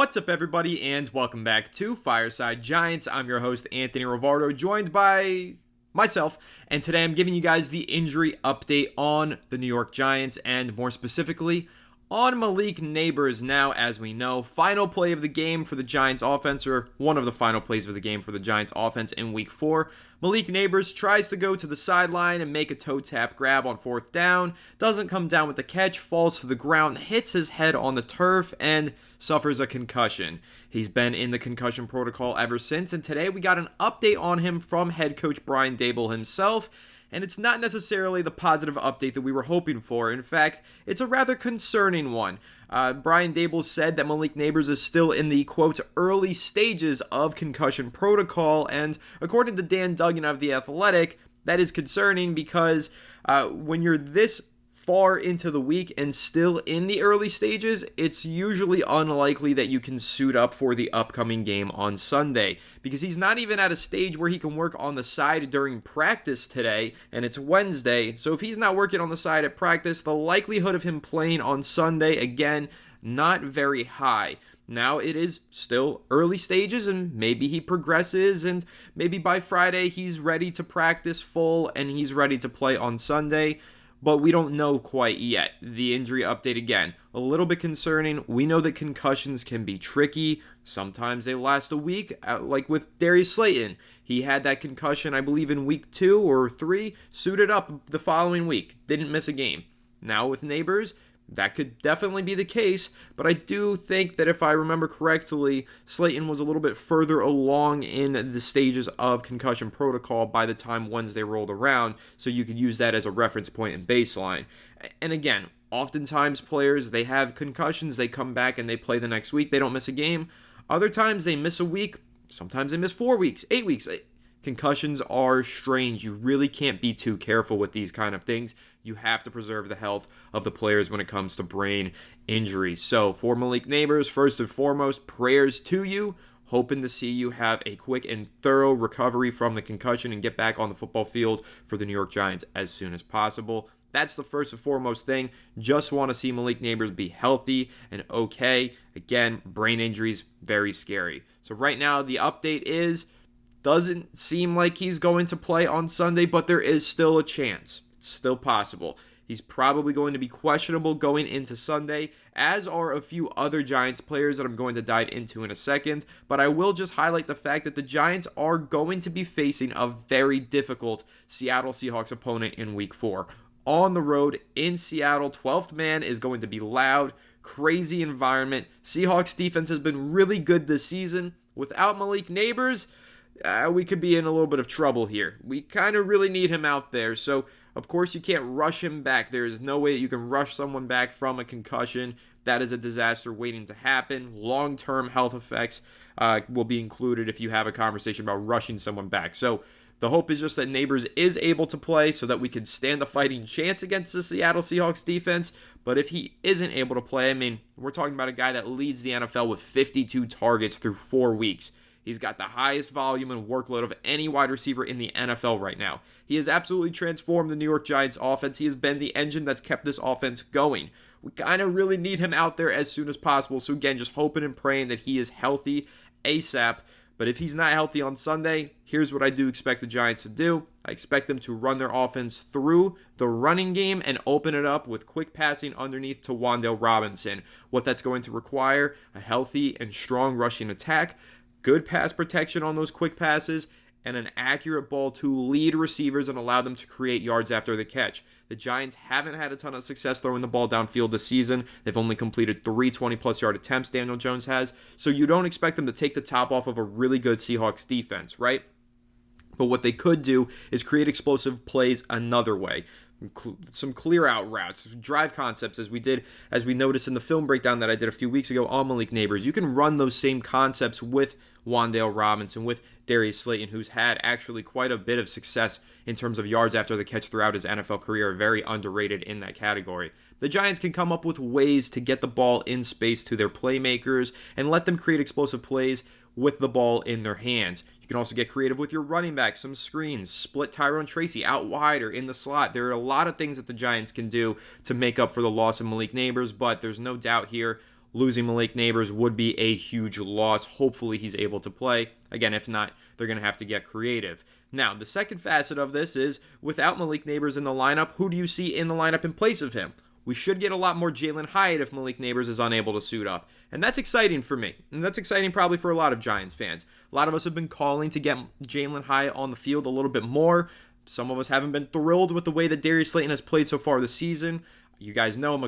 What's up, everybody, and welcome back to Fireside Giants. I'm your host, Anthony Rivardo, joined by myself, and today I'm giving you guys the injury update on the New York Giants, and more specifically, on Malik Nabers. Now, as we know, final play of the game for the Giants offense, or one of the final plays of the game for the Giants offense in Week 4. Malik Nabers tries to go to the sideline and make a toe tap grab on 4th down, doesn't come down with the catch, falls to the ground, hits his head on the turf, and suffers a concussion. He's been in the concussion protocol ever since, and today we got an update on him from head coach Brian Daboll himself. And it's not necessarily the positive update that we were hoping for. In fact, it's a rather concerning one. Brian Daboll said that Malik Nabers is still in the, quote, early stages of concussion protocol. And according to Dan Duggan of The Athletic, that is concerning because when you're this far into the week and still in the early stages, it's usually unlikely that you can suit up for the upcoming game on Sunday, because he's not even at a stage where he can work on the side during practice today, and it's Wednesday. So if he's not working on the side at practice, the likelihood of him playing on Sunday, again, not very high. Now, it is still early stages, and maybe he progresses, and maybe by Friday he's ready to practice full and he's ready to play on Sunday. But we don't know quite yet. The injury update, again, a little bit concerning. We know that concussions can be tricky. Sometimes they last a week, like with Darius Slayton. He had that concussion, I believe, in week 2 or 3, suited up the following week, didn't miss a game. Now with Nabers, that could definitely be the case, but I do think that if I remember correctly, Slayton was a little bit further along in the stages of concussion protocol by the time Wednesday rolled around, so you could use that as a reference point and baseline. And again, oftentimes players, they have concussions, they come back and they play the next week, they don't miss a game. Other times they miss a week, sometimes they miss 4 weeks, 8 weeks. Concussions are strange. You really can't be too careful with these kind of things. You have to preserve the health of the players when it comes to brain injuries. So for Malik Nabers, first and foremost, prayers to you. Hoping to see you have a quick and thorough recovery from the concussion and get back on the football field for the New York Giants as soon as possible. That's the first and foremost thing. Just want to see Malik Nabers be healthy and okay. Again, brain injuries, very scary. So right now, the update is, doesn't seem like he's going to play on Sunday, but there is still a chance. It's still possible. He's probably going to be questionable going into Sunday, as are a few other Giants players that I'm going to dive into in a second. But I will just highlight the fact that the Giants are going to be facing a very difficult Seattle Seahawks opponent in Week 4. On the road in Seattle, 12th man is going to be loud, crazy environment. Seahawks defense has been really good this season. Without Malik Nabers, we could be in a little bit of trouble here. We kind of really need him out there. So, of course, you can't rush him back. There is no way that you can rush someone back from a concussion. That is a disaster waiting to happen. Long-term health effects will be included if you have a conversation about rushing someone back. So, the hope is just that Nabers is able to play so that we can stand a fighting chance against the Seattle Seahawks defense. But if he isn't able to play, I mean, we're talking about a guy that leads the NFL with 52 targets through 4 weeks. He's got the highest volume and workload of any wide receiver in the NFL right now. He has absolutely transformed the New York Giants offense. He has been the engine that's kept this offense going. We kind of really need him out there as soon as possible. So again, just hoping and praying that he is healthy ASAP. But if he's not healthy on Sunday, here's what I do expect the Giants to do. I expect them to run their offense through the running game and open it up with quick passing underneath to Wan'Dale Robinson. What that's going to require, a healthy and strong rushing attack, good pass protection on those quick passes, and an accurate ball to lead receivers and allow them to create yards after the catch. The Giants haven't had a ton of success throwing the ball downfield this season. They've only completed 3 20-plus yard attempts, Daniel Jones has. So you don't expect them to take the top off of a really good Seahawks defense, right? But what they could do is create explosive plays another way. Some clear out routes, drive concepts as we noticed in the film breakdown that I did a few weeks ago on Malik Nabers. You can run those same concepts with Wan'Dale Robinson, with Darius Slayton, who's had actually quite a bit of success in terms of yards after the catch throughout his NFL career, very underrated in that category. The Giants can come up with ways to get the ball in space to their playmakers and let them create explosive plays with the ball in their hands. You can also get creative with your running backs, some screens, split Tyrone Tracy out wide or in the slot. There are a lot of things that the Giants can do to make up for the loss of Malik Nabers, but there's no doubt here, losing Malik Nabers would be a huge loss. Hopefully he's able to play. Again, if not, they're going to have to get creative. Now, the second facet of this is, without Malik Nabers in the lineup, who do you see in the lineup in place of him? We should get a lot more Jalen Hyatt if Malik Nabers is unable to suit up. And that's exciting for me. And that's exciting probably for a lot of Giants fans. A lot of us have been calling to get Jalen Hyatt on the field a little bit more. Some of us haven't been thrilled with the way that Darius Slayton has played so far this season. You guys know I'm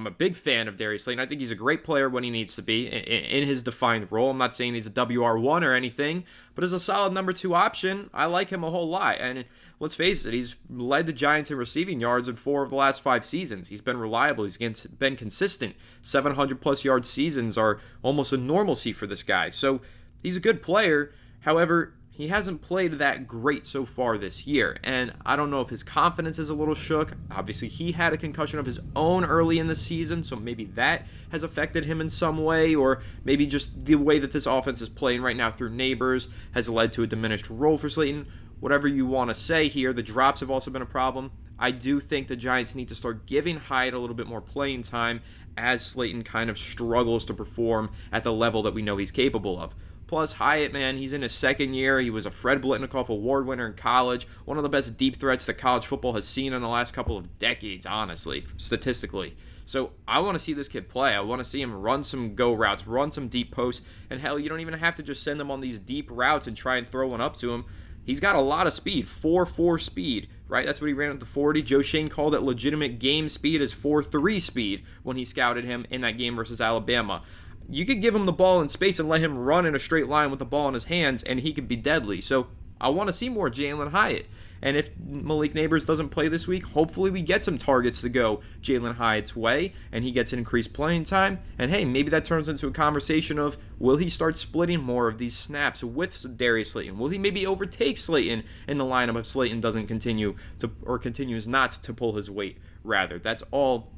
a big fan of Darius Slayton. I think he's a great player when he needs to be in his defined role. I'm not saying he's a WR1 or anything, but as a solid number 2 option, I like him a whole lot. And let's face it, he's led the Giants in receiving yards in 4 of the last 5 seasons. He's been reliable. He's been consistent. 700-plus yard seasons are almost a normalcy for this guy. So he's a good player. However, he hasn't played that great so far this year, and I don't know if his confidence is a little shook. Obviously, he had a concussion of his own early in the season, so maybe that has affected him in some way, or maybe just the way that this offense is playing right now through Nabers has led to a diminished role for Slayton. Whatever you want to say here, the drops have also been a problem. I do think the Giants need to start giving Hyatt a little bit more playing time as Slayton kind of struggles to perform at the level that we know he's capable of. Plus, Hyatt, man, he's in his second year. He was a Fred Blitnikoff Award winner in college. One of the best deep threats that college football has seen in the last couple of decades, honestly, statistically. So I want to see this kid play. I want to see him run some go routes, run some deep posts. And hell, you don't even have to just send him on these deep routes and try and throw one up to him. He's got a lot of speed, 4.4 speed, right? That's what he ran at the 40. Joe Shane called it legitimate game speed as 4.3 speed when he scouted him in that game versus Alabama. You could give him the ball in space and let him run in a straight line with the ball in his hands, and he could be deadly. So I want to see more Jalen Hyatt. And if Malik Nabers doesn't play this week, hopefully we get some targets to go Jalen Hyatt's way, and he gets an increased playing time. And hey, maybe that turns into a conversation of, will he start splitting more of these snaps with Darius Slayton? Will he maybe overtake Slayton in the lineup if Slayton doesn't continues not to pull his weight, rather? That's all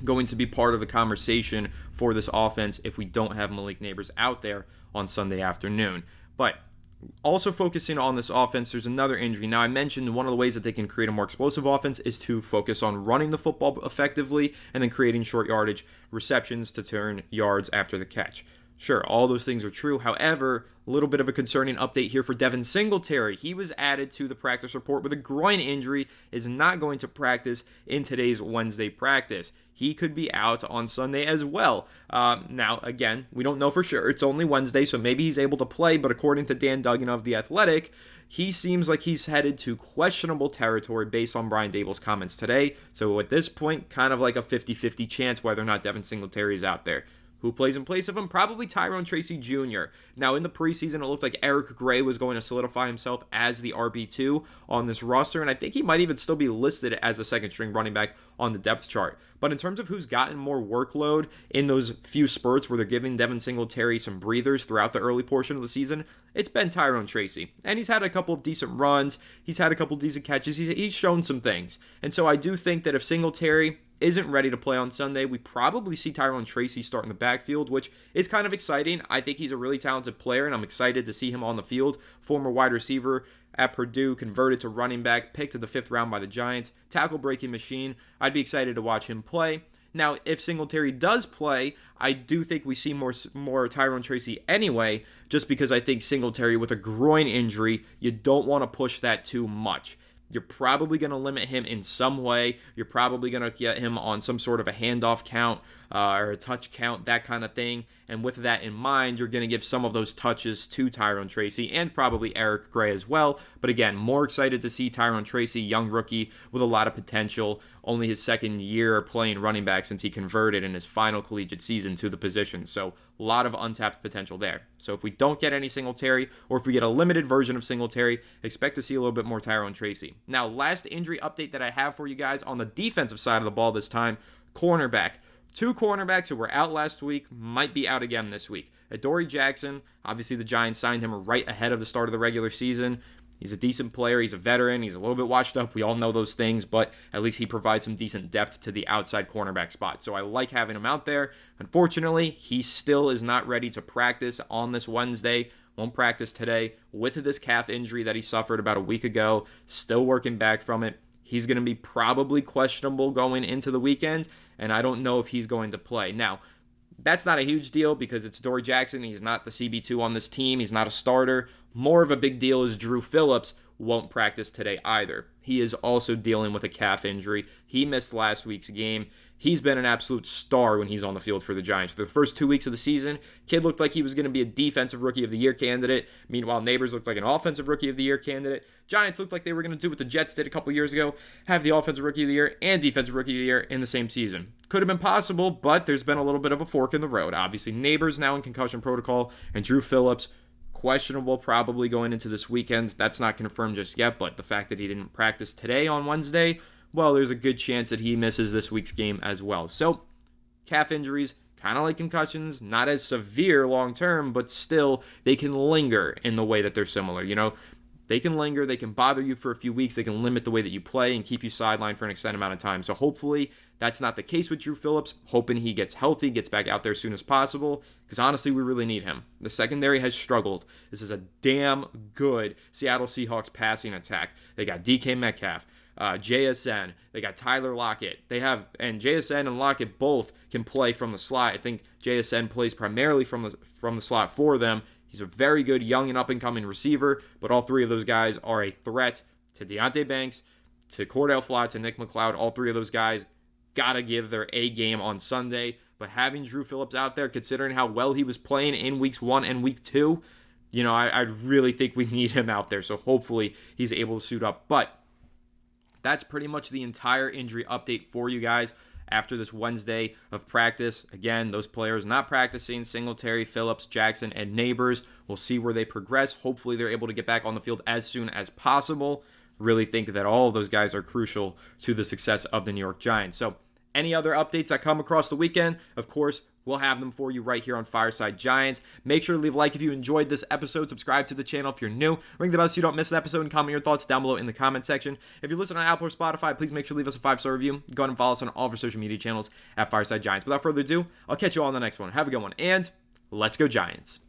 going to be part of the conversation for this offense if we don't have Malik Nabers out there on Sunday afternoon. But also focusing on this offense, there's another injury. Now, I mentioned one of the ways that they can create a more explosive offense is to focus on running the football effectively and then creating short yardage receptions to turn yards after the catch. Sure, all those things are true. However, a little bit of a concerning update here for Devin Singletary. He was added to the practice report with a groin injury, is not going to practice in today's Wednesday practice. He could be out on Sunday as well. Now, again, we don't know for sure. It's only Wednesday, so maybe he's able to play, but according to Dan Duggan of The Athletic, he seems like he's headed to questionable territory based on Brian Daboll's comments today. So at this point, kind of like a 50-50 chance whether or not Devin Singletary is out there. Who plays in place of him? Probably Tyrone Tracy Jr. Now, in the preseason, it looked like Eric Gray was going to solidify himself as the RB2 on this roster, and I think he might even still be listed as the second-string running back on the depth chart. But in terms of who's gotten more workload in those few spurts where they're giving Devin Singletary some breathers throughout the early portion of the season, it's been Tyrone Tracy. And he's had a couple of decent runs. He's had a couple of decent catches. He's shown some things. And so I do think that if Singletary isn't ready to play on Sunday, we probably see Tyrone Tracy start in the backfield, which is kind of exciting. I think he's a really talented player, and I'm excited to see him on the field. Former wide receiver at Purdue, converted to running back, picked in the 5th round by the Giants. Tackle-breaking machine. I'd be excited to watch him play. Now, if Singletary does play, I do think we see more Tyrone Tracy anyway, just because I think Singletary with a groin injury, you don't want to push that too much. You're probably going to limit him in some way. You're probably going to get him on some sort of a handoff count or a touch count, that kind of thing. And with that in mind, you're going to give some of those touches to Tyrone Tracy and probably Eric Gray as well. But again, more excited to see Tyrone Tracy, young rookie with a lot of potential. Only his second year playing running back since he converted in his final collegiate season to the position. So a lot of untapped potential there. So if we don't get any Singletary, or if we get a limited version of Singletary, expect to see a little bit more Tyrone Tracy. Now, last injury update that I have for you guys on the defensive side of the ball this time, cornerback. 2 cornerbacks who were out last week might be out again this week. Adoree Jackson, obviously the Giants signed him right ahead of the start of the regular season. He's a decent player. He's a veteran. He's a little bit washed up. We all know those things, but at least he provides some decent depth to the outside cornerback spot. So I like having him out there. Unfortunately, he still is not ready to practice on this Wednesday. Won't practice today with this calf injury that he suffered about a week ago. Still working back from it. He's going to be probably questionable going into the weekend. and I don't know if he's going to play. Now, that's not a huge deal because it's Dory Jackson. He's not the CB2 on this team. He's not a starter. More of a big deal is Drew Phillips won't practice today either. He is also dealing with a calf injury. He missed last week's game. He's been an absolute star when he's on the field for the Giants. For the first 2 weeks of the season, kid looked like he was going to be a defensive rookie of the year candidate. Meanwhile, Nabers looked like an offensive rookie of the year candidate. Giants looked like they were going to do what the Jets did a couple years ago, have the offensive rookie of the year and defensive rookie of the year in the same season. Could have been possible, but there's been a little bit of a fork in the road. Obviously, Nabers now in concussion protocol, and Drew Phillips questionable probably going into this weekend. That's not confirmed just yet, but the fact that he didn't practice today on Wednesday, well, there's a good chance that he misses this week's game as well. So, calf injuries, kind of like concussions, not as severe long-term, but still, they can linger in the way that they're similar. You know, they can linger, they can bother you for a few weeks, they can limit the way that you play and keep you sidelined for an extended amount of time. So hopefully, that's not the case with Drew Phillips. Hoping he gets healthy, gets back out there as soon as possible, because honestly, we really need him. The secondary has struggled. This is a damn good Seattle Seahawks passing attack. They got DK Metcalf, JSN, they got Tyler Lockett. And JSN and Lockett both can play from the slot. I think JSN plays primarily from the slot for them. He's a very good young and up-and-coming receiver, but all three of those guys are a threat to Deonte Banks, to Cordell Flott, to Nick McLeod. All three of those guys got to give their A game on Sunday. But having Drew Phillips out there, considering how well he was playing in weeks 1 and week 2, you know, I really think we need him out there. So hopefully he's able to suit up. But that's pretty much the entire injury update for you guys after this Wednesday of practice. Again, those players not practicing, Singletary, Phillips, Jackson, and Nabers. We'll see where they progress. Hopefully they're able to get back on the field as soon as possible. Really think that all of those guys are crucial to the success of the New York Giants. So any other updates that come across the weekend, of course, we'll have them for you right here on Fireside Giants. Make sure to leave a like if you enjoyed this episode. Subscribe to the channel if you're new. Ring the bell so you don't miss an episode, and comment your thoughts down below in the comment section. If you're listening on Apple or Spotify, please make sure to leave us a 5-star review. Go ahead and follow us on all of our social media channels at Fireside Giants. Without further ado, I'll catch you all on the next one. Have a good one, and let's go Giants.